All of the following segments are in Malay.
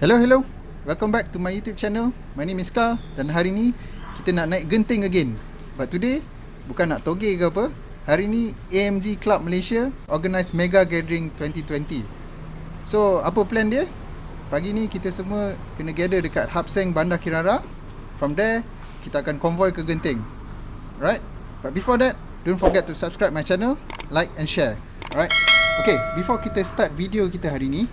Hello, welcome back to my YouTube channel. My name is Carl dan hari ni kita nak naik Genting again. But today bukan nak toge ke apa. Hari ni AMG Club Malaysia organize Mega Gathering 2020. So apa plan dia? Pagi ni kita semua kena gather dekat Hub Seng Bandar Kirara. From there kita akan convoy ke Genting. Alright? But before that, don't forget to subscribe my channel, like and share. Alright? Okay, before kita start video kita hari ni,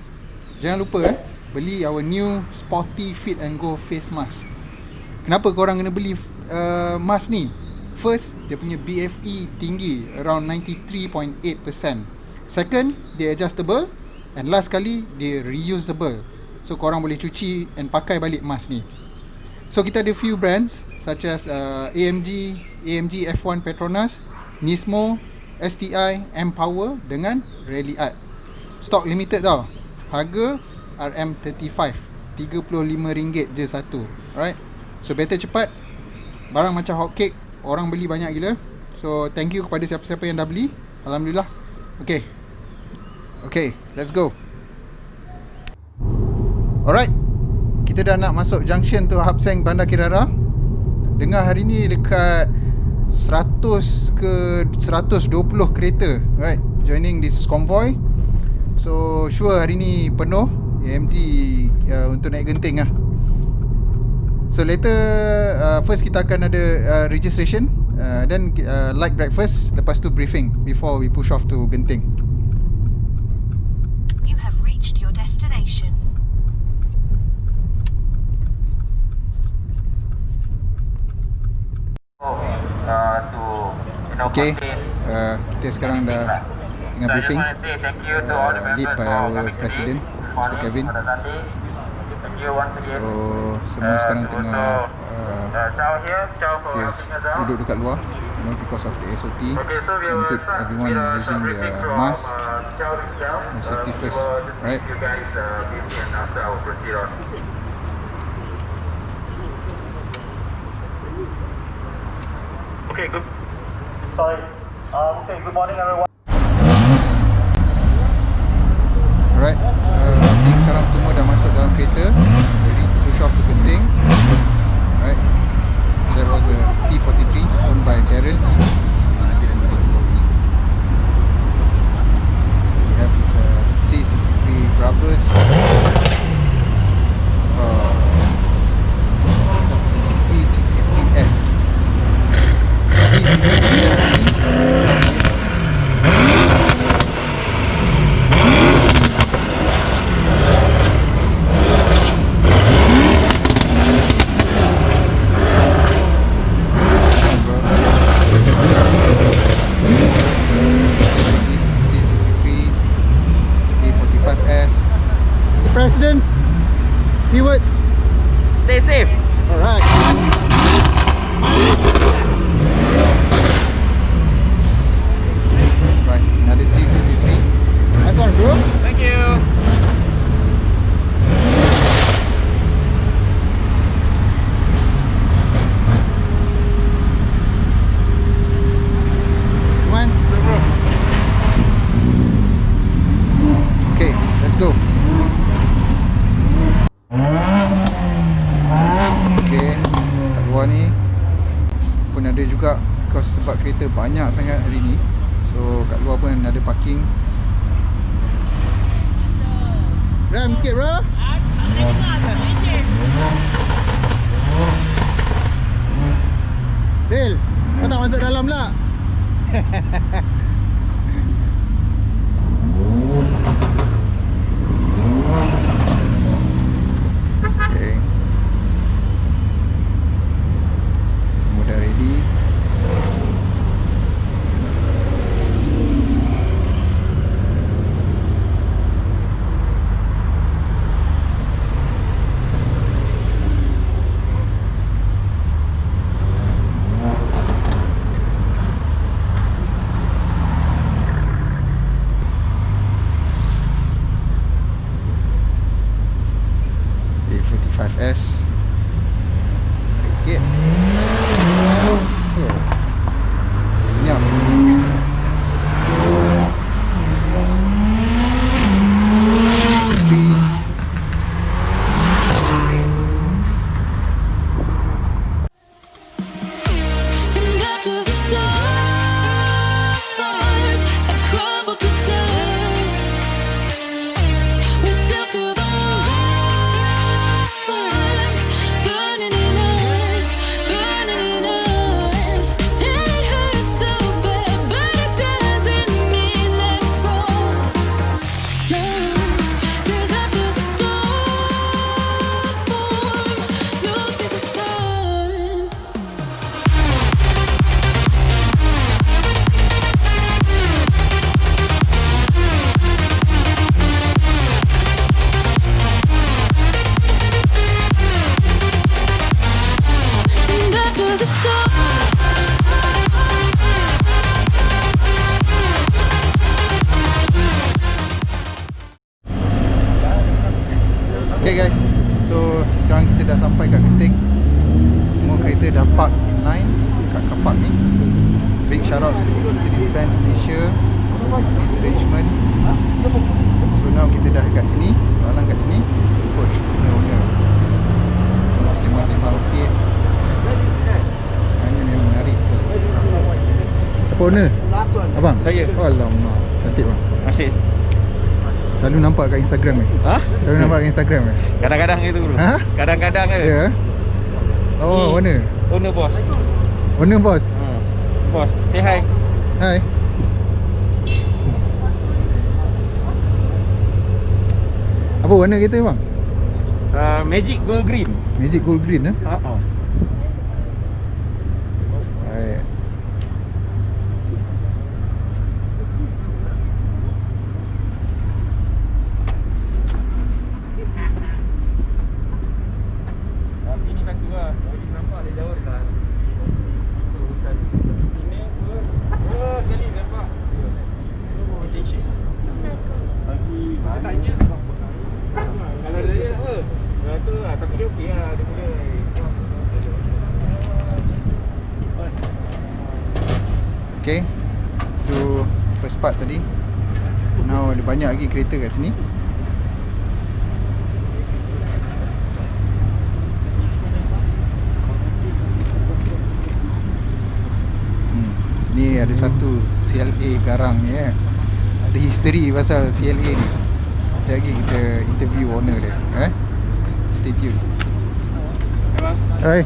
jangan lupa beli our new Sporty Fit and Go face mask. Kenapa korang kena beli mask ni? First, dia punya BFE tinggi, around 93.8%. Second, dia adjustable. And last kali, dia reusable. So korang boleh cuci and pakai balik mask ni. So kita ada few brands such as AMG F1 Petronas, NISMO, STI, Empower dengan Rally Art. Stock limited tau. Harga RM35, RM35 je satu. Alright. So better cepat. Barang macam hotcake, orang beli banyak gila. So thank you kepada siapa-siapa yang dah beli. Alhamdulillah. Okay, let's go. Alright. Kita dah nak masuk junction tu Hub Seng Bandar Kirara. Dengar hari ni dekat 100 ke 120 kereta, right, joining this convoy. So sure hari ni penuh AMG untuk naik Genting lah. So later first kita akan ada registration, then light breakfast, lepas tu briefing before we push off to Genting. You have reached your destination. Okay, kita sekarang dah tengah briefing, lead by our president, Mr. Kevin. So semua sekarang tengah duduk dekat luar, because of the SOP, and good everyone using their mask, no safety first, right? Okay, good. Sorry. Okay, good morning everyone. Alright, I think sekarang semua dah masuk dalam kereta, ready to push off to Genting. Alright, that was the C63 owned by Daryl. So we have this C63 Brabus, E63S. E63S ni A45s. Mr. President, few words. Stay safe. Alright. Right, another C63. Nice one, bro. Thank you. Come on. Okay, let's go. Okay, kat luar ni pun ada juga, because sebab kereta banyak sangat hari ni. So kat luar pun ada parking. Ram sikit bro. Ril, kau tak masuk dalam lah. Okay, semua dah ready. A45s, tarik sikit. Senyap bunyi. C63 Okay guys, so sekarang kita dah sampai kat Genting. Semua kereta dah park in line kat car park ni. Big shout out to Mercedes-Benz Malaysia, this arrangement. So now kita dah kat sini, jalan kat sini, kita approach owner-owner. Sembang-sembang sikit. Ini memang menarik tu. Siapa owner? Abang? Saya. Alamak, cantik bang. Masih. Selalu nampak kat Instagram ni. Ha? Selalu nampak kat Instagram ni. Kadang-kadang itu bro. Ha? Kadang-kadang ke? Ya. Oh, owner. Owner bos. Owner bos. Bos, say hi. Hai. Apa warna kereta bang? Magic Gold Green. Magic Gold Green eh? Baik. Ini satu lah. Boleh nampak dari jauh dah. Urusan ini apa? Oh, sekali nampak. Modification. Bagi tanya kalau dia nak apa? Ya tu lah, tapi dia okey lah, dia boleh. Okay, tu first part tadi. Now ada banyak lagi kereta kat sini. Ni ada satu CLA garang ni eh. Ada history pasal CLA ni. Sekejap lagi kita interview owner dia eh. Stay tune. Abang. Hai.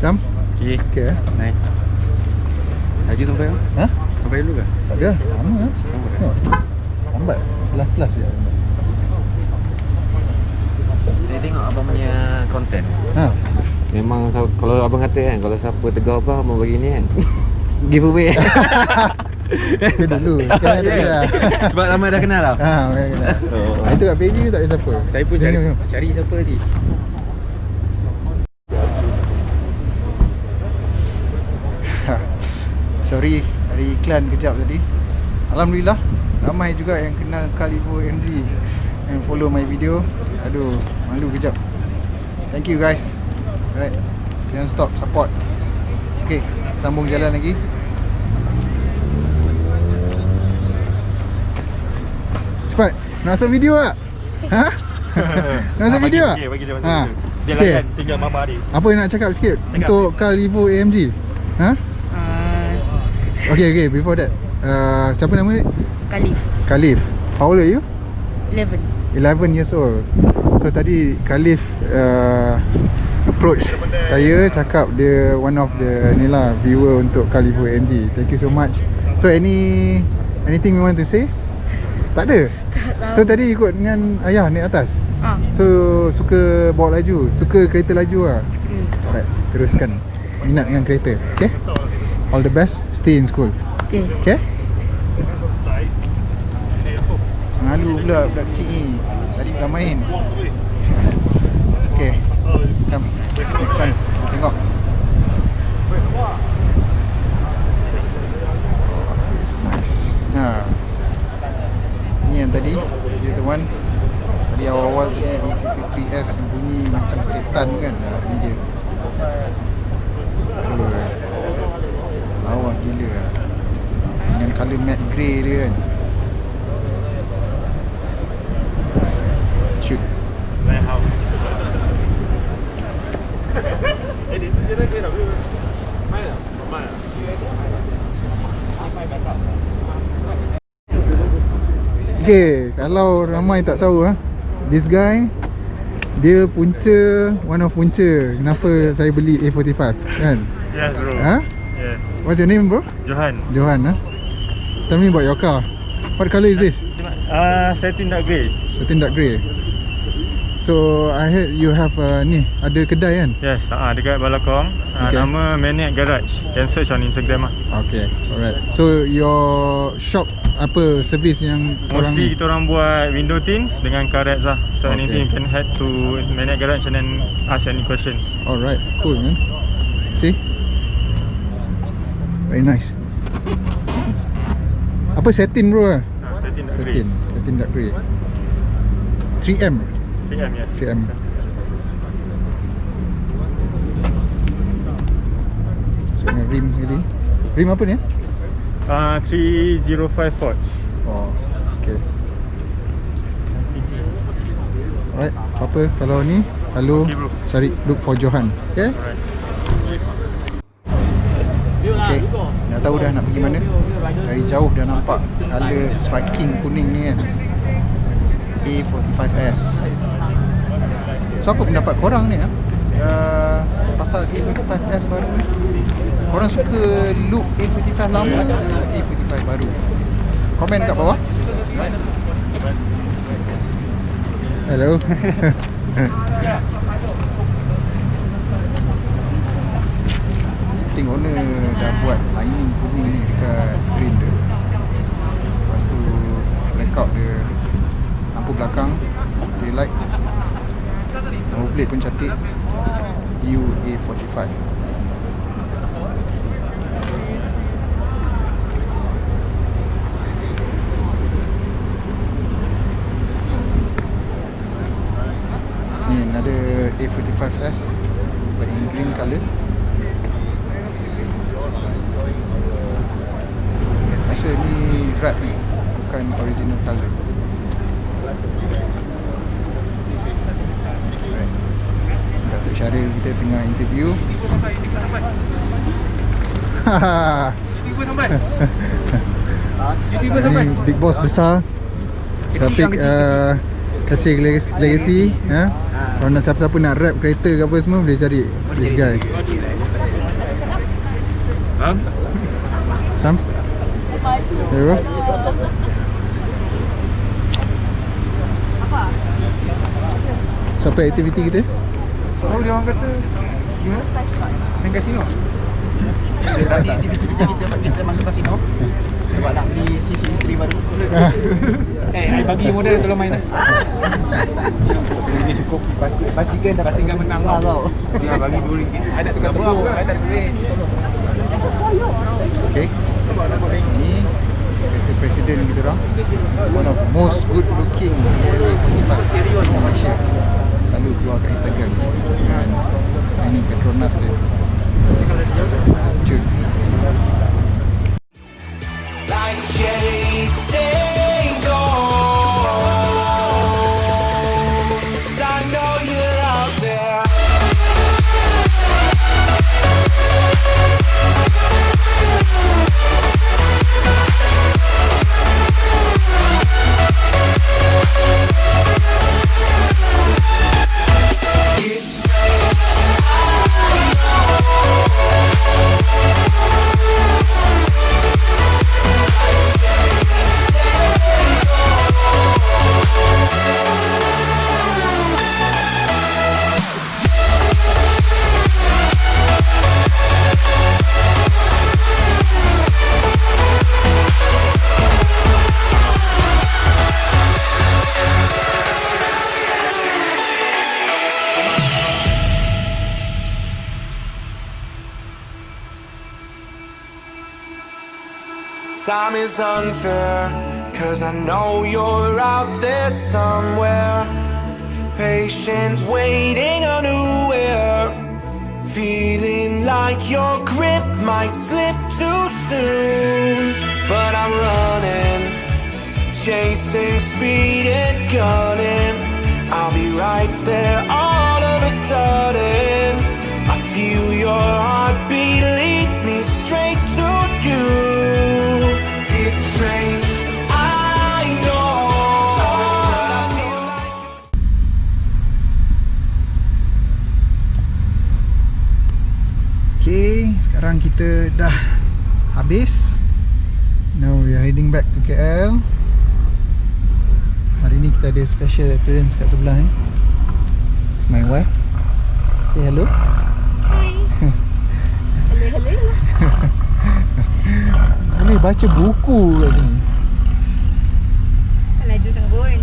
Jam? Okay. Okay eh. Nice. Laju sampai bang? Ha? Sampai dulu ke? Tak ada. Lama eh. Tengok. Lambat. Last je. Saya tengok abang punya konten. Ha. Memang kalau abang kata kan, kalau siapa tegur abang bagi ni kan giveaway. Itu dulu. Sekarang tak ada. Sebab lama dah kenal tau. Ha, memang kenal. Itu kat baby tu tak ada siapa. Saya pun cari siapa tadi. Sorry, ada iklan kejap tadi. Alhamdulillah, ramai juga yang kenal A45 AMG and follow my video. Aduh, malu kejap. Thank you guys. Alright, jangan stop support. Okay, kita sambung jalan lagi. Cepat, nak masuk video tak? Ha? Nak masuk video tak? Bagi dia Ha. Dia Okay. layan tinggal mama dia. Apa yang nak cakap sikit untuk A45 AMG? Ha? Okay, before that, siapa nama dia? Khalif. How old are you? 11 years old. So tadi Khalif approach saya, cakap dia one of the ni lah viewer untuk A45 AMG. Thank you so much. So anything you want to say? Tak ada. So tadi ikut dengan ayah naik atas. So suka bawa laju, suka kereta laju lah. Alright, teruskan minat dengan kereta. Okay? All the best. Stay in school. Okay? Malu pula budak kecil ni. Tadi bukan main. Okay, come. Next one, kita tengok. It's nice. Ni yang tadi. This the one. Tadi awal-awal tadi E63S yang bunyi macam setan kan. Ni dia. Aduh, lawa gila lah. Dengan colour matte grey dia kan. Shoot. Okay, kalau ramai tak tahu this guy, dia punca, one of punca kenapa saya beli A45 kan? Yes bro. Ha? Yes. What's your name bro? Johan. Johan. Tell me about your car. What colour is this? Satin dark grey. Satin dark grey. So I heard you have ni ada kedai kan? Yes, dekat Balakong. Okay. Nama Maniac Garage. Can search on Instagram lah. Okay, alright. So your shop apa servis yang korang Mostly ni? kita orang buat window tints dengan car wraps lah. So Okay. anything you can head to Maniac Garage and then ask any questions. Alright, cool man. See? Very nice. Apa satin bro? Satin dark grey. Satin dark grey. 3M. 3M, yes. 3M. So dengan rim sekali. Rim apa ni? 305 Forge. Oh, okay. Alright, apa kalau ni lalu Okay, bro. cari look for Johan. Okay? Alright. Okay, dah tahu dah nak pergi mana. Dari jauh dah nampak colour striking kuning ni kan. A45s. So apa pendapat korang ni pasal A45s baru ni? Korang suka look A45 lama ke A45 baru? Komen kat bawah. Right. Hello. Tengok owner dah buat lining kuning ni dekat rim dia. Lepas tu blackout dia, lampu belakang, daylight, number plate pun cantik, A45. Ni ada A45s but in green colour. Rasa ni wrap ni, bukan original colour. Right. Datuk Syaril kita tengah interview. YouTuber sampai. YouTuber sampai. Ni big boss besar. Syafiq kasih legacy Kalau nak siapa-siapa nak rap kereta ke apa semua boleh cari this guy. Sam? Ya bro? So apa aktiviti kita? Oh, dia orang kata gimana? Main kasino. Tadi aktiviti kita masuk kasino sebab nak beli C63 baru. I bagi modal tolong main lah. Ini cukup pastikan menang tau. Ya, bagi RM2. Ada tukar tepung, ada duit. Okay. Ni kereta presiden kita orang. One of the most good looking A45 in Malaysia. Selalu keluar kat Instagram dengan ini Petronas dia. Cute. Like chasing ghosts, I know you're out there. It's strange, I Time is unfair, 'cause I know you're out there somewhere, patient, waiting unaware, feeling like your grip might slip too soon. But I'm running, chasing speed and gunning. I'll be right there all of a sudden. I feel your heartbeat lead me straight to you. It's strange, I know, but I feel like Okay, sekarang kita dah habis. Now we are heading back to KL. Hari ni kita ada special appearance kat sebelah ni. It's my wife. Say hello. Hello. Boleh baca buku kat sini. Laju sangat pun.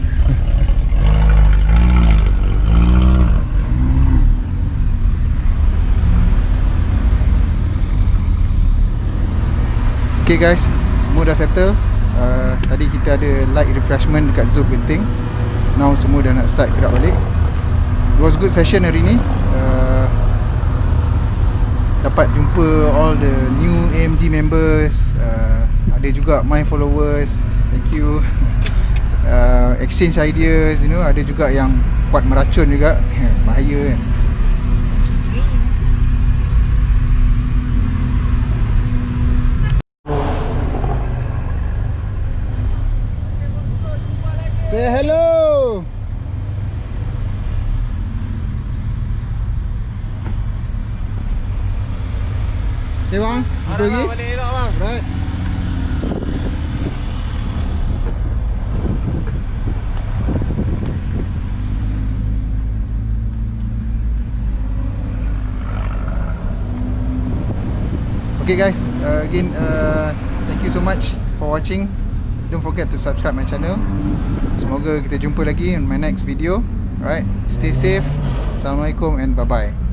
Okay guys, semua dah settle. Tadi kita ada light refreshment dekat Zoo Genting. now semua dah nak start gerak balik. It was good session hari ni. Dapat jumpa all the new AMG members, ada juga my followers, thank you. Exchange ideas, you know, ada juga yang kuat meracun juga. Bahaya kan. Say hello. Okay bang, jumpa lagi. Balik elok bang. Right. Okay guys, again thank you so much for watching. Don't forget to subscribe my channel. Semoga kita jumpa lagi in my next video. Alright, stay safe. Assalamualaikum and bye bye.